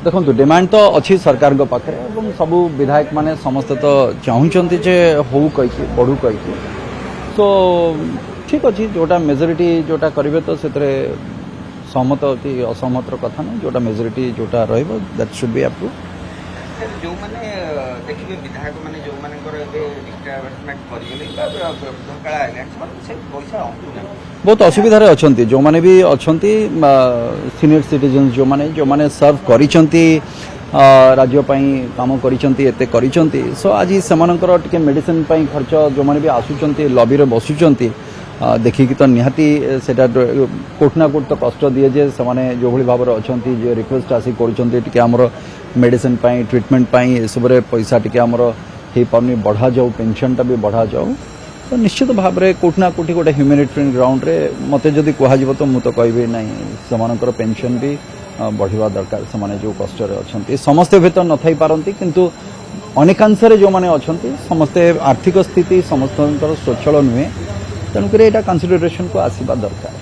देखो डिमांड तो अच्छी सरकार पाखे सब विधायक माने समस्ते तो चाहूँगी जे हो कही बढ़ू कही सो ठीक अच्छे जोटा मेजोरिटी जोटा करेंगे तो से सहमत कि असहमतर कथा नहीं जोटा मेजोरिटी जोटा दैट शुड बी अप्रूव जो माने देखिए विधायक माने जो मानकर रिटायरमेंट बहुत असुविधार अच्छा जो मैंने भी अच्छा सीनियर सिटीजन जो मैंने सर्व करिसेंती राज्य काम करिसेंती सो आज से मेडिसिन खर्च जो मैंने भी आसुंच लॉबी रे बसुंच देखिकी तो निहाती सेटा कोठना कोट तो कष्ट दिए जे से जो भाई भाव अच्छा जो रिक्वेस्ट आसी कर मेडिसिन ट्रिटमेंट ये सब पैसा टी आमर हो पानी बढ़ा जाऊ पेंशन टा भी बढ़ा जाऊ तो निश्चित भाव में कोठना कोठी गोटे ह्यूमैनिटेरियन ग्राउंड रे मते जदि कह तो मुझे कहबी ना से पेंशन भी बढ़िया दरकार से जो कष्ट अच्छा समस्ते भीतर न थी पारती किंतु अनेकांश जो मैंने अच्छा समस्ते आर्थिक स्थिति समस्त स्वच्छल नुहे तेणुक यहाँ कनसिडरेशन को आसवा दरकार।